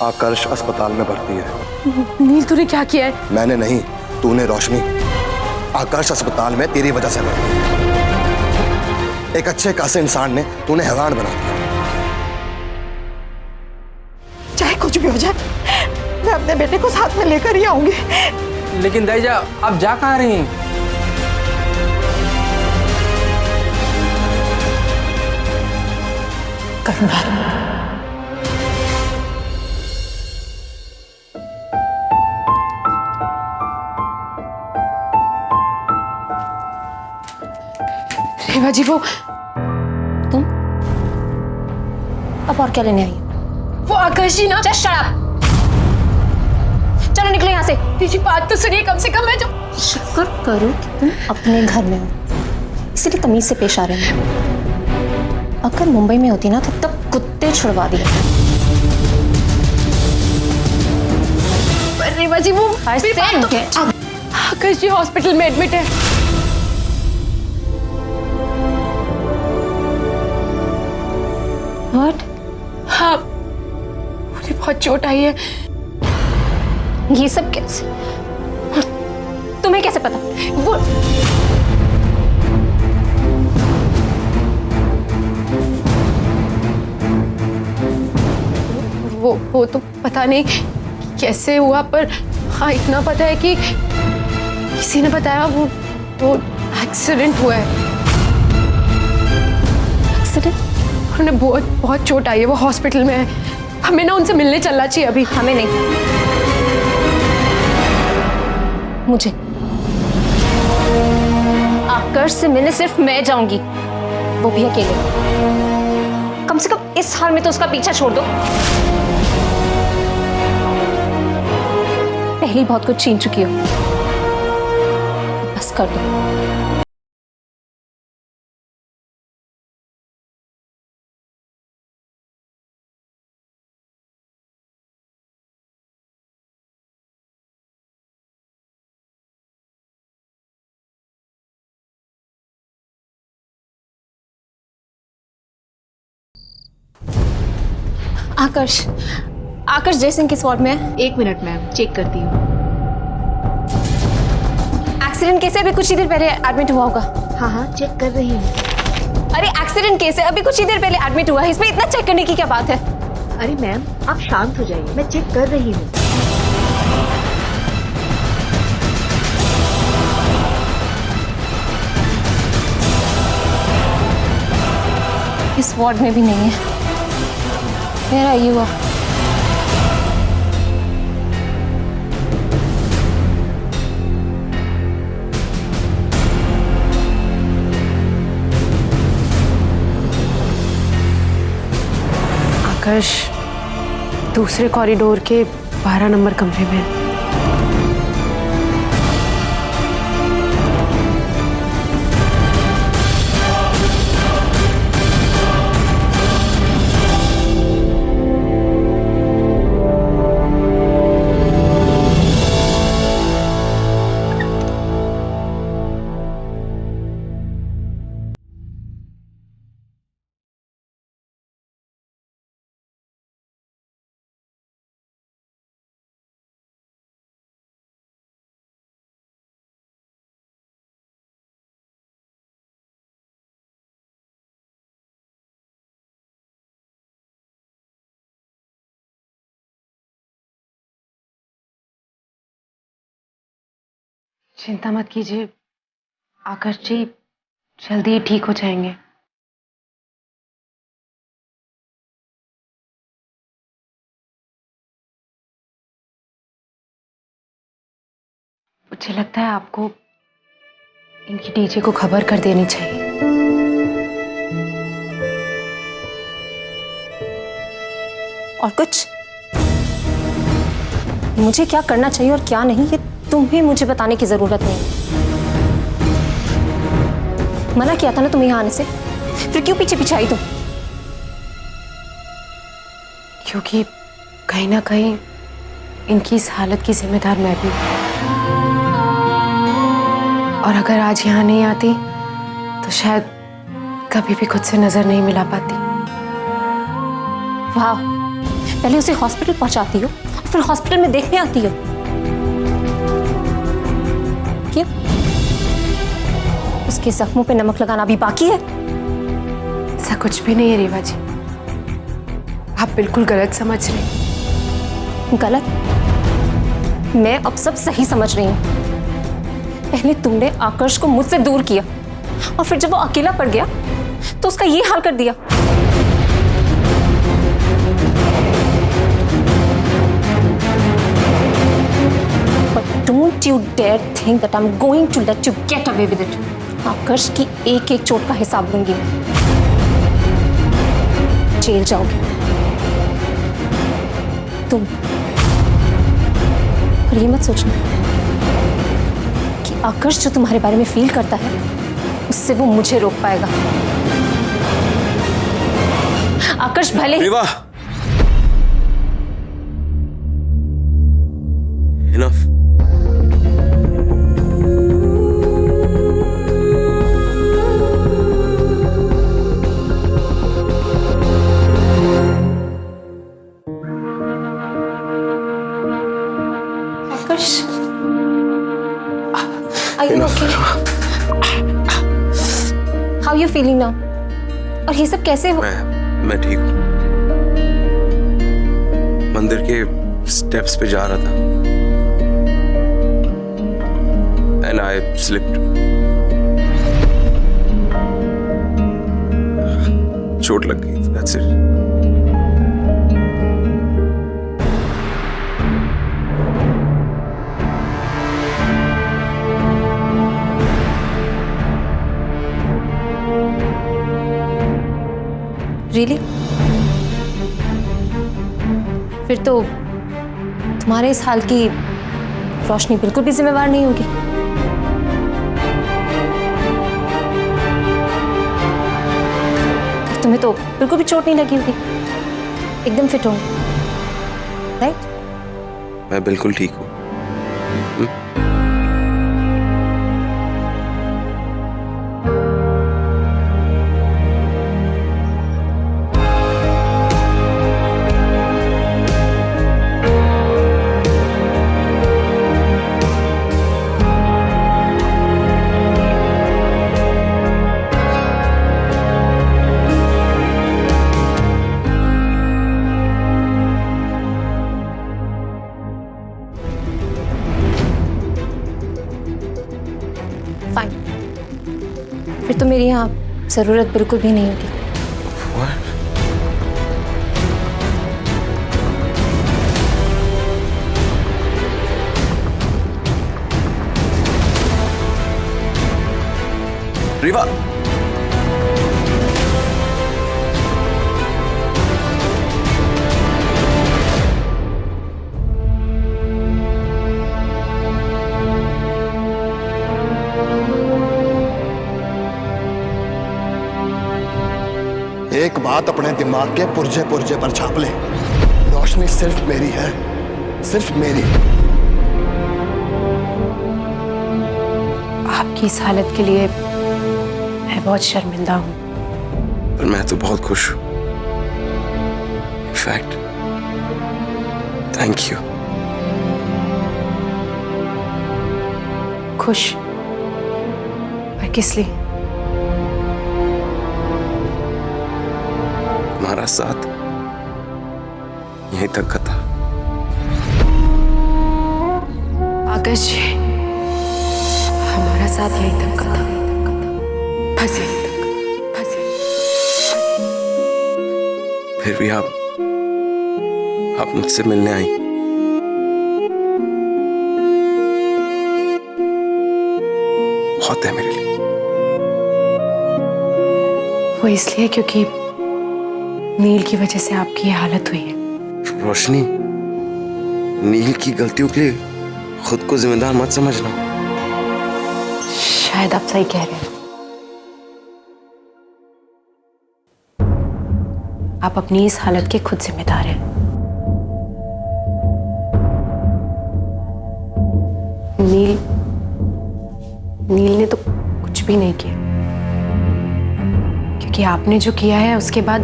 आकर्ष अस्पताल में भर्ती है। नील तूने क्या किया है? मैंने नहीं, तूने रोशनी। आकर्ष अस्पताल में तेरी वजह से भर्ती है। एक अच्छे खासे इंसान ने तूने हैवान बना दिया। चाहे कुछ भी हो जाए, मैं अपने बेटे को साथ में लेकर ही आऊंगी। लेकिन दैजा, आप जा कहाँ रही हैं? करुणा, रेवा जी, वो तुम अब और क्या लेने आई? वो आकर्ष जी ना। Just shut up. चलो निकलो यहाँ से। दीदी बात तो सुनिए कम से कम। मैं जो शुक्र करो कि तुम अपने घर में हो, इसलिए तमीज से पेश आ रहे हो। अगर मुंबई में होती ना तो तब कुत्ते छुड़वा दिए। पर रेवा जी, वो आकर्ष जी हॉस्पिटल में एडमिट है। व्हाट? हाँ, मुझे बहुत चोट आई है। ये सब कैसे? तुम्हें कैसे पता? वो तो पता नहीं कैसे हुआ, पर हाँ इतना पता है कि किसी ने बताया वो एक्सीडेंट हुआ है। एक्सीडेंट? उन्हें बहुत चोट आई है, वो हॉस्पिटल में है। हमें ना उनसे मिलने चलना चाहिए अभी। हमें नहीं, मुझे। आकर्ष से मिलने सिर्फ मैं जाऊंगी, वो भी अकेले। कम से कम इस हाल में तो उसका पीछा छोड़ दो। पहले बहुत कुछ छीन चुकी हो, बस कर दो। आकर्ष, आकर्ष जयसिंह किस वार्ड में है? 1 मिनट मैम, चेक करती हूँ। एक्सीडेंट केस है, अभी कुछ ही देर पहले एडमिट हुआ होगा। हाँ हाँ, चेक कर रही हूँ। अरे एक्सीडेंट केस है, अभी कुछ ही देर पहले एडमिट हुआ है, इसमें इतना चेक करने की क्या बात है? अरे मैम, आप शांत हो जाइए, मैं चेक कर रही हूँ। इस वार्ड में भी नहीं है। मेरा ये हुआ। आकर्ष दूसरे कॉरिडोर के 12 नंबर कमरे में है। चिंता मत कीजिए, आकर्ष जी जल्दी ही ठीक हो जाएंगे। मुझे लगता है आपको इनकी डीजे को खबर कर देनी चाहिए। और कुछ? मुझे क्या करना चाहिए और क्या नहीं, ये तुम्हें मुझे बताने की जरूरत नहीं। मना किया था ना तुम्हें यहाँ आने से, फिर क्यों पीछे पीछे आई तुम? क्योंकि कहीं ना कहीं इनकी इस हालत की जिम्मेदार मैं भी हूं। और अगर आज यहाँ नहीं आती तो शायद कभी भी खुद से नजर नहीं मिला पाती। वाह, पहले उसे हॉस्पिटल पहुंचाती हो, फिर हॉस्पिटल में देखने आती हो। क्यों? उसके जख्मों पे नमक लगाना भी बाकी है? ऐसा कुछ भी नहीं है रीवा जी, आप बिल्कुल गलत समझ रहे हैं। गलत? मैं अब सब सही समझ रही हूँ। पहले तुमने आकर्ष को मुझसे दूर किया और फिर जब वो अकेला पड़ गया तो उसका ये हाल कर दिया। But don't you dare think that I'm going to let you get away with it. आकर्ष की एक एक चोट का हिसाब लूंगी मैं। जेल जाओगे तुम। और ये मत सोचना कि आकर्ष जो तुम्हारे बारे में फील करता है उससे वो मुझे रोक पाएगा। आकर्ष भले ही Enough. आकर्ष, are you okay? How are you feeling now? और ये सब कैसे हो? मैं ठीक हूँ। मंदिर के स्टेप्स पे जा रहा था and I slipped. चोट लग गई। That's it. Really? फिर तो तुम्हारे इस हाल की रोशनी बिल्कुल भी जिम्मेवार नहीं होगी। तुम्हें तो बिल्कुल भी चोट नहीं लगी होगी, एकदम फिट होंगे, राइट? मैं बिल्कुल ठीक हूँ। फाइन, फिर तो मेरी यहाँ जरूरत बिल्कुल भी नहीं होगी। रीवा, एक बात अपने दिमाग के पुर्जे पुर्जे पर छाप ले, रोशनी सिर्फ मेरी है, सिर्फ मेरी। आपकी इस हालत के लिए मैं बहुत शर्मिंदा हूँ। पर मैं तो बहुत खुश हूँ। In fact thank you. खुश? पर किस लिए? तुम्हारा साथ यहीं तक का था। आकाश जी, हमारा साथ यहीं तक का था, बस यहीं तक, बस यहीं। फिर भी आप मुझसे मिलने आई। बहुत है मेरे लिए। वो इसलिए क्योंकि नील की वजह से आपकी ये हालत हुई है। रोशनी, नील की गलतियों के लिए खुद को जिम्मेदार मत समझना। शायद आप सही कह रहे हैं। आप अपनी इस हालत के खुद जिम्मेदार हैं। नील ने तो कुछ भी नहीं किया, क्योंकि आपने जो किया है उसके बाद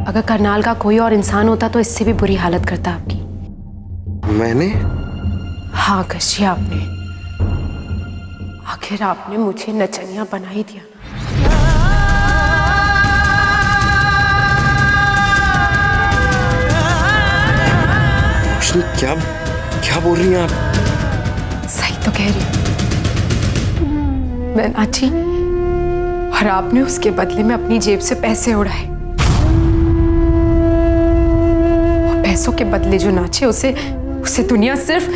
अगर करनाल का कोई और इंसान होता तो इससे भी बुरी हालत करता आपकी। मैंने? हाँ आकर्ष जी, आपने। आखिर आपने मुझे नचनिया बना ही दिया ना। रोशनी, क्या क्या बोल रही हैं आप? सही तो कह रही हूँ मैं नाची, और आपने उसके बदले में अपनी जेब से पैसे उड़ाए। और पैसों के बदले जो नाचे उसे दुनिया सिर्फ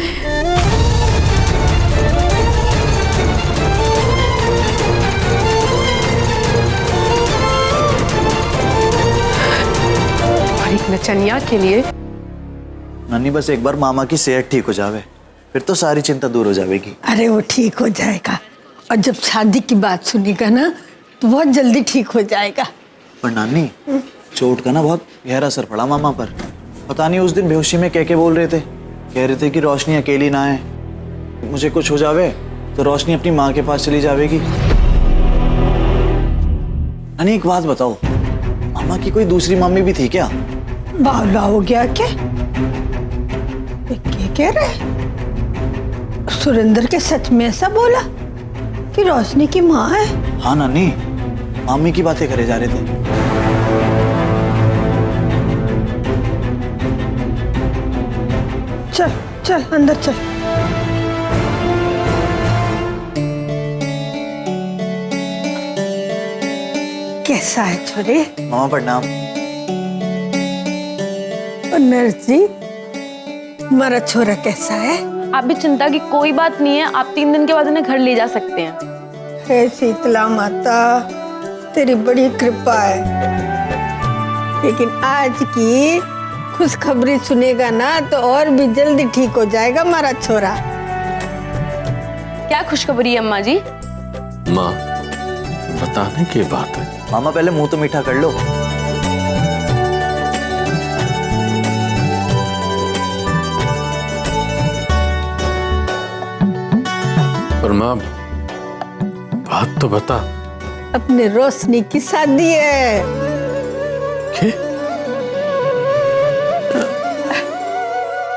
और एक नचनिया के लिए। नानी, बस एक बार मामा की सेहत ठीक हो जावे, फिर तो सारी चिंता दूर हो जाएगी। अरे वो ठीक हो जाएगा, और जब शादी की बात सुनेगा ना तो बहुत जल्दी ठीक हो जाएगा। पर नानी, चोट का ना बहुत गहरा असर पड़ा मामा पर। पता नहीं उस दिन बेहोशी में क्या बोल रहे थे। कह रहे थे कि रोशनी अकेली ना है, मुझे कुछ हो जावे तो रोशनी अपनी माँ के पास चली जाएगी। नानी एक बात बताओ, मामा की कोई दूसरी मम्मी भी थी क्या? बावला हो गया क्या? क्या कह रहे? सुरेंद्र के सच में ऐसा बोला कि रोशनी की माँ है? हाँ नानी, मामी की बातें करे जा रहे थे। चल चल अंदर चल। कैसा है छोरे? मामा प्रणाम। और नर्स जी, हमारा छोरा कैसा है? आप भी चिंता की कोई बात नहीं है, आप 3 दिन के बाद उन्हें घर ले जा सकते हैं। हे शीतला माता, तेरी बड़ी कृपा है। लेकिन आज की खुशखबरी सुनेगा ना तो और भी जल्दी ठीक हो जाएगा हमारा छोरा। क्या खुशखबरी है अम्मा जी? माँ, बताने की बात है। मामा पहले मुंह तो मीठा कर लो। पर माँ, बात तो बता। अपने रोशनी की शादी है।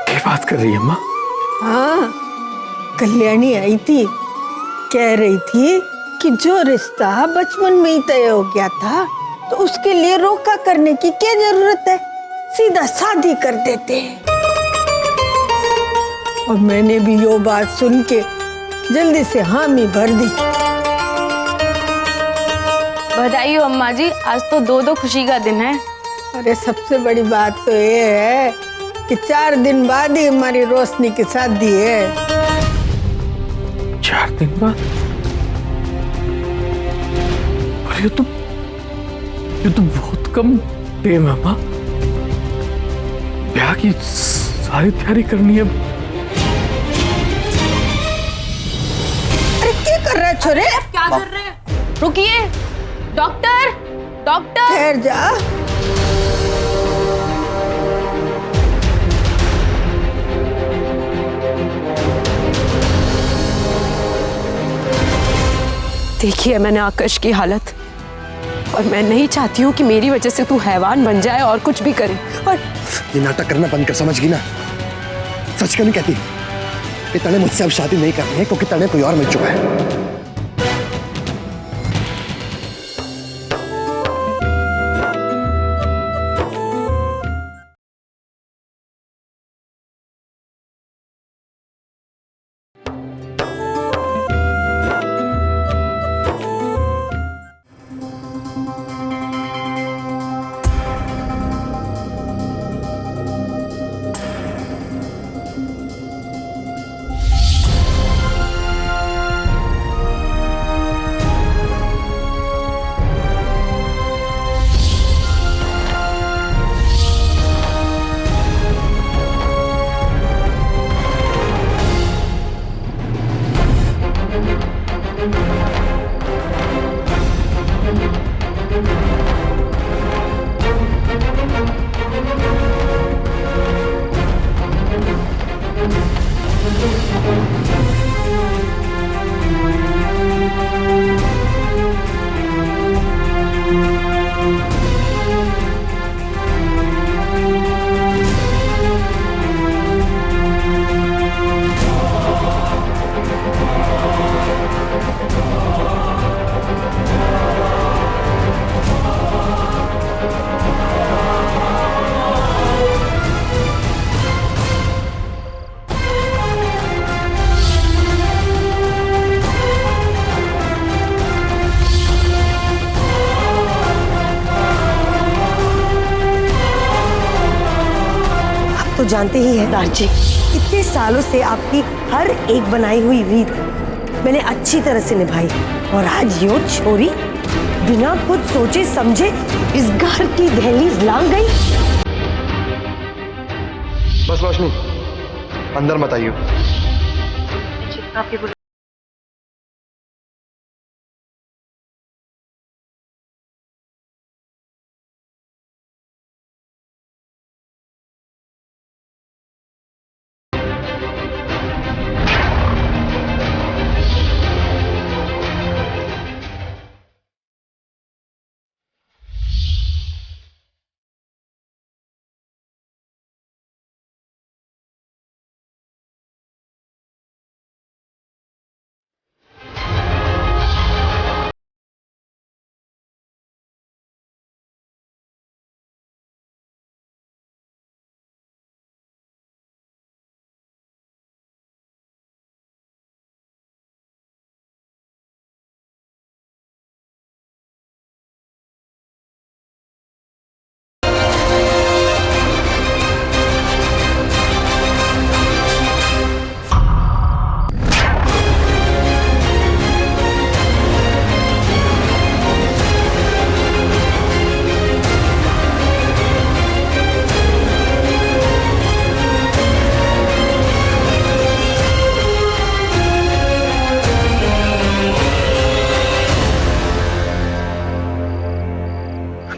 क्या बात कर रही है माँ? हाँ, कल्याणी आई थी, कह रही थी कि जो रिश्ता बचपन में ही तय हो गया था तो उसके लिए रोका करने की क्या जरूरत है, सीधा शादी कर देते हैं। और मैंने भी यो बात सुन के जल्दी से हामी भर दी। बधाई हो अम्मा जी, आज तो 2 खुशी का दिन है। अरे सबसे बड़ी बात तो ये है कि 4 दिन बाद ही हमारी रोशनी की शादी है। 4 दिन बाद? और ये तो बहुत कम टाइम है माँ। ब्याह की सारी तैयारी करनी है। अरे क्या कर रहा है छोरे? क्या कर रहे हैं? रुकिए, डॉक्टर डॉक्टर। ठहर जा। देखी है मैंने आकाश की हालत, और मैं नहीं चाहती हूँ कि मेरी वजह से तू हैवान बन जाए और कुछ भी करे। और ये नाटक करना बंद कर, समझ गई ना? सच क्यों नहीं कहती कि तने मुझसे अब शादी नहीं करनी है क्योंकि तने कोई और मिल चुका है? जानते ही हैं दारजी, इतने सालों से आपकी हर एक बनाई हुई रीत मैंने अच्छी तरह से निभाई, और आज यो छोरी बिना खुद सोचे समझे इस घर की दहलीज लांग गई। बस रोशनी, अंदर मत आइयो।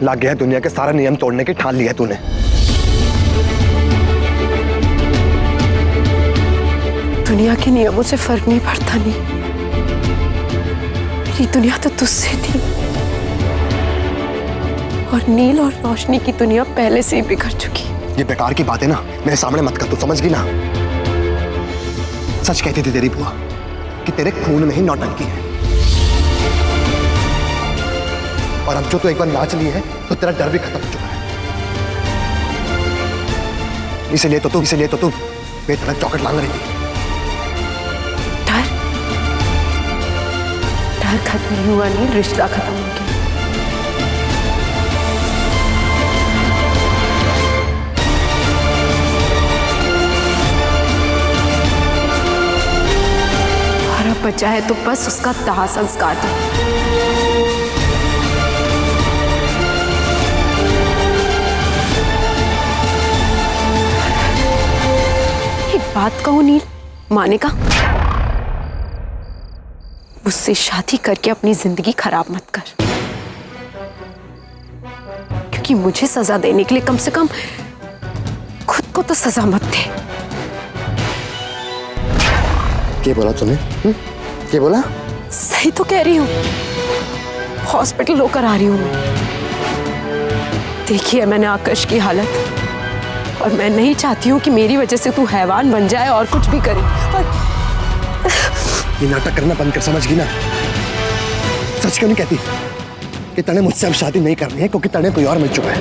लग गया दुनिया के सारे नियम तोड़ने की ठान लिया तूने। दुनिया के नियमों से फर्क नहीं पड़ता नहीं, मेरी दुनिया तो तुझसे थी, और नील और रोशनी की दुनिया पहले से ही बिगड़ चुकी। ये बेकार की बात है ना, मेरे सामने मत कर, तू समझ गई ना। सच कहती थी तेरी बुआ कि तेरे खून में ही नौटंकी है, और अब जो तू एक बार नाच ली है तो तेरा डर भी खत्म हो चुका है। इसलिए तो तू बेतरक चौकट लांग रही थी। डर खत्म नहीं हुआ नहीं, रिश्ता खत्म हो गया। और अब बचा है तो बस उसका दाह संस्कार दो। बात कहूं नील, माने का मुझसे शादी करके अपनी जिंदगी खराब मत कर, क्योंकि मुझे सजा देने के लिए कम से कम खुद को तो सजा मत दे। क्या बोला तूने? क्या बोला? सही तो कह रही हूँ, हॉस्पिटल होकर आ रही हूं मैं। देखी है मैंने आकाश की हालत, और मैं नहीं चाहती हूँ कि मेरी वजह से तू हैवान बन जाए और कुछ भी करे। और ये नाटक करना बंद कर, समझ गई ना? सच क्यों नहीं कहती कि तने मुझसे अब शादी नहीं करनी है क्योंकि तने कोई और मिल चुका है?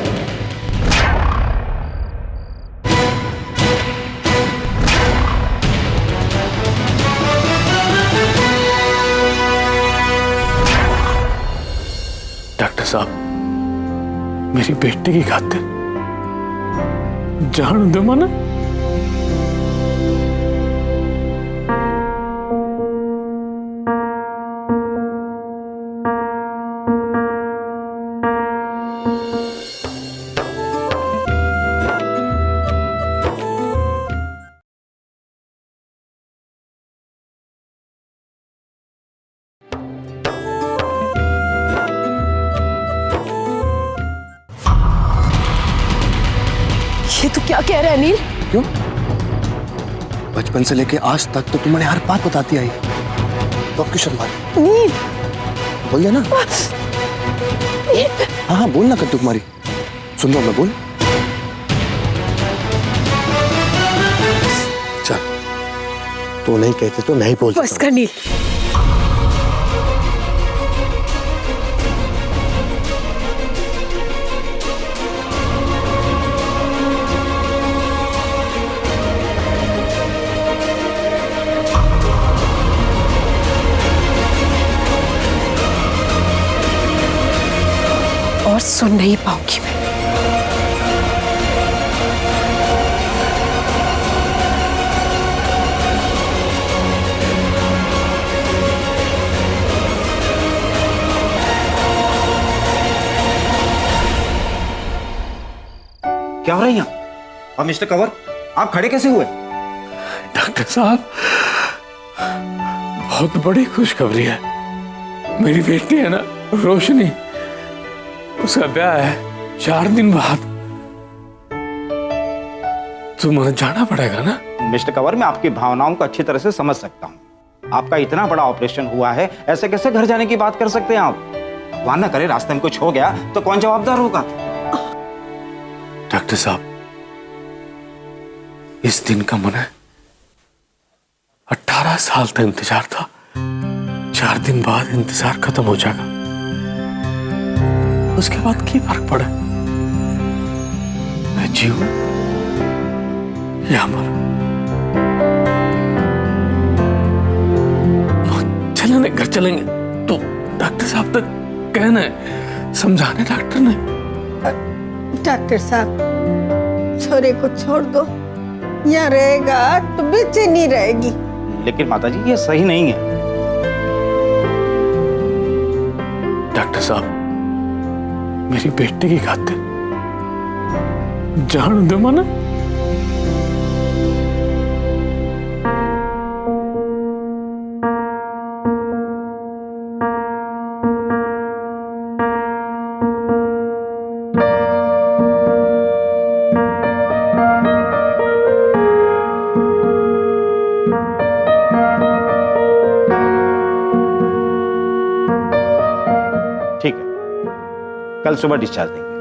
डॉक्टर साहब, मेरी बेटी की खातिर जान दो माना। ये तू क्या कह रहा है नील? क्यों? बचपन से लेके आज तक तो तुम्हारे हर बात बताती आई, तो अब क्यों शर्म आ रही? नील बोल देना। हाँ हाँ बोल ना, कर तुम्हारी सुन लो, मैं बोल। चल, तो नहीं कहते तो नहीं बोल। बस कर नील। और सुन नहीं पाऊंगी मैं। क्या हो रहा है यहाँ? और मिस्टर कंवर, आप खड़े कैसे हुए? डॉक्टर साहब, बहुत बड़ी खुशखबरी है। मेरी बेटी है ना रोशनी, उसका ब्याह है 4 दिन बाद। तुम्हें जाना पड़ेगा ना? मिस्टर कंवर, मैं आपकी भावनाओं को अच्छी तरह से समझ सकता हूँ। आपका इतना बड़ा ऑपरेशन हुआ है, ऐसे कैसे घर जाने की बात कर सकते हैं आप? भगवान ना करे रास्ते में कुछ हो गया तो कौन जवाबदार होगा? डॉक्टर साहब, इस दिन का मैंने 18 साल का इंतजार था। 4 दिन बाद इंतजार खत्म हो जाएगा। उसके बाद क्या फर्क पड़ा? मैं जीऊं या मरूं? चलेंगे, घर चलेंगे तो डॉक्टर साहब तक कहना है, समझाने डॉक्टर ने। डॉक्टर साहब, छोरे को छोड़ दो, यहाँ रहेगा तो बेचैनी रहेगी। लेकिन माताजी, ये सही नहीं है। डॉक्टर साहब, मेरी बेटी की खातिर जान दो मना। ठीक है, कल सुबह डिस्चार्ज देंगे।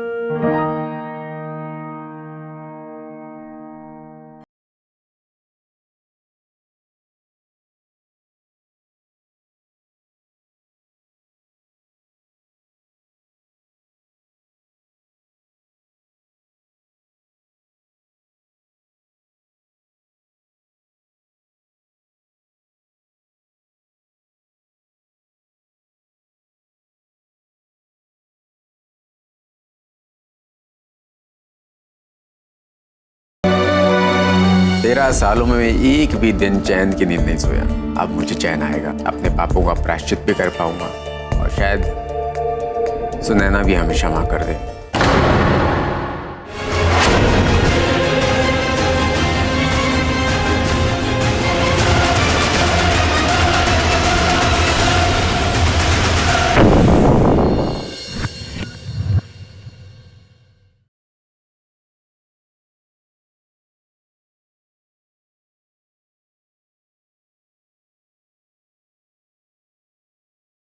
तेरह सालों में एक भी दिन चैन की नींद नहीं सोया। अब मुझे चैन आएगा, अपने पापों का प्रायश्चित भी कर पाऊंगा और शायद सुनैना भी हमें क्षमा कर दे।